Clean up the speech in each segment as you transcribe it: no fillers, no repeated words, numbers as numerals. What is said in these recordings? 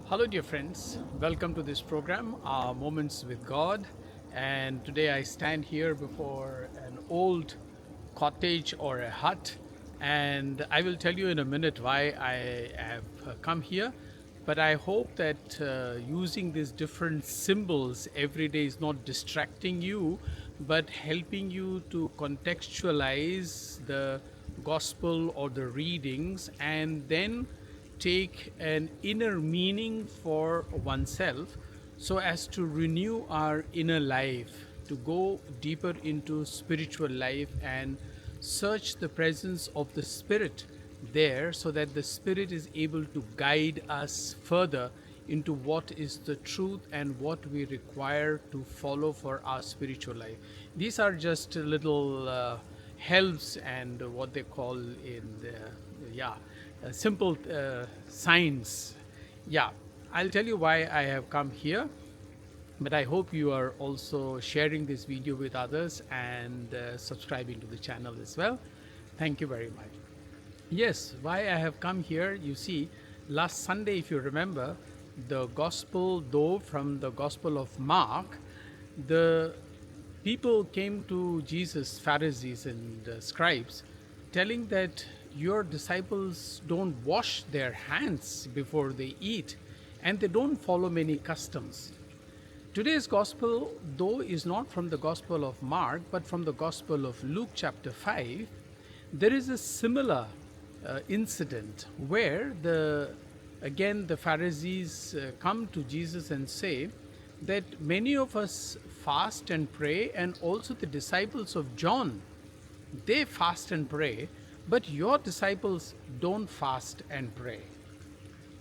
Hello, dear friends. Welcome to this program, Moments with God. And today I stand here before an old cottage or a hut. And I will tell you in a minute why I have come here. But I hope that using these different symbols every day is not distracting you, but helping you to contextualize the gospel or the readings and then take an inner meaning for oneself so as to renew our inner life, to go deeper into spiritual life and search the presence of the Spirit there so that the Spirit is able to guide us further into what is the truth and what we require to follow for our spiritual life. These are just little helps and what they call in the, yeah, simple signs. Yeah, I'll tell you why I have come here, but I hope you are also sharing this video with others and subscribing to the channel as well. Thank you very much. Yes, why I have come here, you see, last Sunday, if you remember, the gospel, though from the gospel of Mark, the people came to Jesus, Pharisees and scribes, telling that your disciples don't wash their hands before they eat and they don't follow many customs. Today's gospel, though, is not from the gospel of Mark but from the gospel of Luke chapter 5. There is a similar incident where the Pharisees come to Jesus and say that many of us fast and pray, and also the disciples of John, they fast and pray, but your disciples don't fast and pray.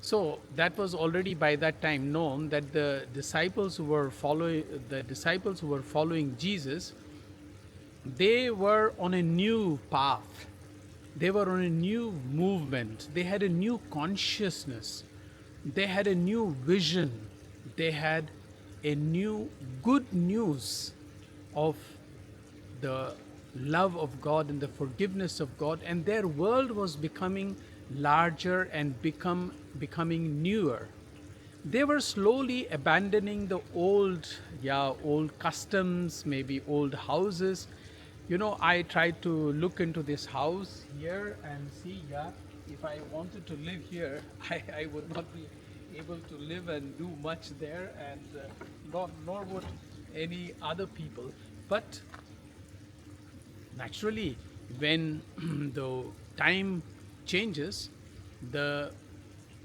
So that was already by that time known that the disciples who were following Jesus, they were on a new path. They were on a new movement. They had a new consciousness. They had a new vision. They had a new good news of the love of God and the forgiveness of God, and their world was becoming larger and becoming newer. They were slowly abandoning the old customs, maybe old houses. I tried to look into this house here and see, if I wanted to live here, I would not be able to live and do much there, and nor would any other people. But naturally, when the time changes, the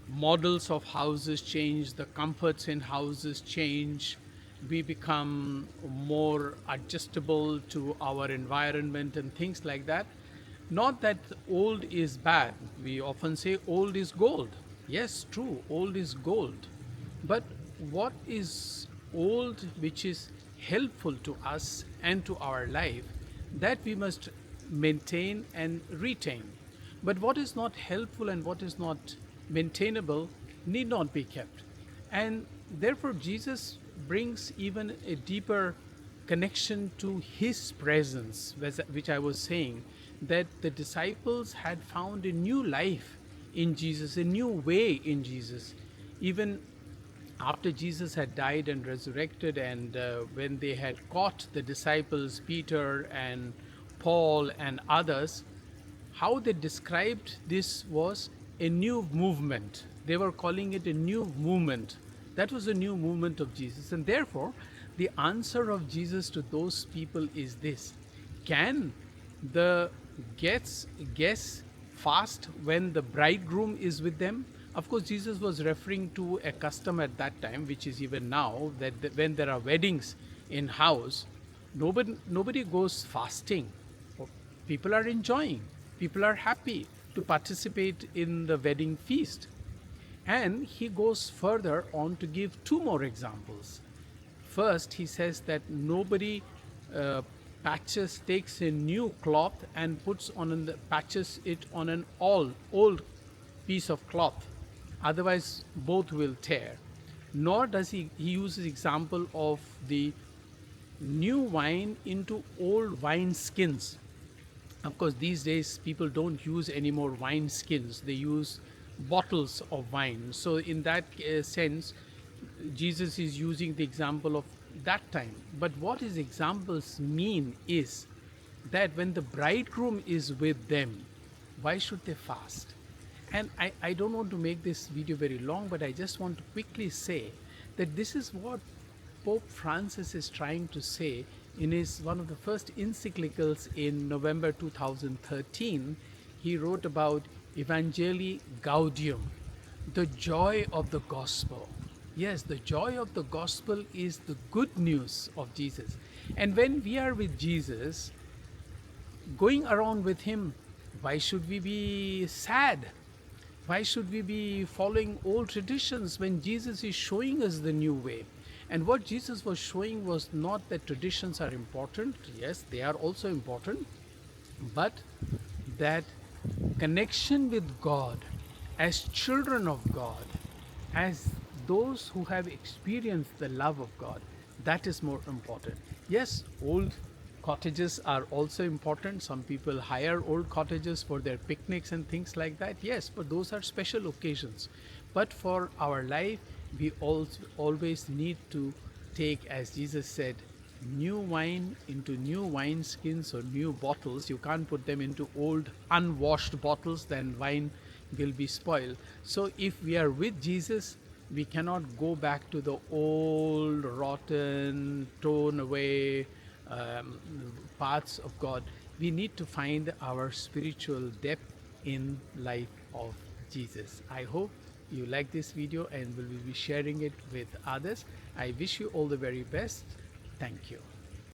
models of houses change, the comforts in houses change, we become more adjustable to our environment and things like that. Not that old is bad. We often say old is gold. Yes, true, old is gold. But what is old which is helpful to us and to our life, that we must maintain and retain. But what is not helpful and what is not maintainable need not be kept. And therefore, Jesus brings even a deeper connection to his presence, which I was saying, that the disciples had found a new life in Jesus, a new way in Jesus. Even after Jesus had died and resurrected, and when they had caught the disciples, Peter and Paul and others, how they described this was a new movement. They were calling it a new movement. That was a new movement of Jesus. And therefore, the answer of Jesus to those people is this: can the guests fast when the bridegroom is with them? Of course, Jesus was referring to a custom at that time, which is even now, that when there are weddings in house, nobody goes fasting. People are enjoying. People are happy to participate in the wedding feast. And he goes further on to give two more examples. First, he says that nobody takes a new cloth and patches it on an old piece of cloth. Otherwise, both will tear. Nor does he uses example of the new wine into old wine skins. Of course, these days people don't use any more wine skins. They use bottles of wine. So, in that sense, Jesus is using the example of that time. But what his examples mean is that when the bridegroom is with them, why should they fast? And I don't want to make this video very long, but I just want to quickly say that this is what Pope Francis is trying to say in his one of the first encyclicals in November 2013. He wrote about Evangelii Gaudium, the joy of the gospel. Yes, the joy of the gospel is the good news of Jesus. And when we are with Jesus, going around with him, why should we be sad? Why should we be following old traditions when Jesus is showing us the new way? And what Jesus was showing was not that traditions are important. Yes, they are also important, but that connection with God as children of God, as those who have experienced the love of God, that is more important. Yes, old cottages are also important. Some people hire old cottages for their picnics and things like that. Yes, but those are special occasions. But for our life, we also always need to take, as Jesus said, new wine into new wineskins or new bottles. You can't put them into old unwashed bottles, then wine will be spoiled. So if we are with Jesus, we cannot go back to the old rotten thrown away um, paths of God. We need to find our spiritual depth in life of Jesus. I hope you like this video and will be sharing it with others. I wish you all the very best. Thank you.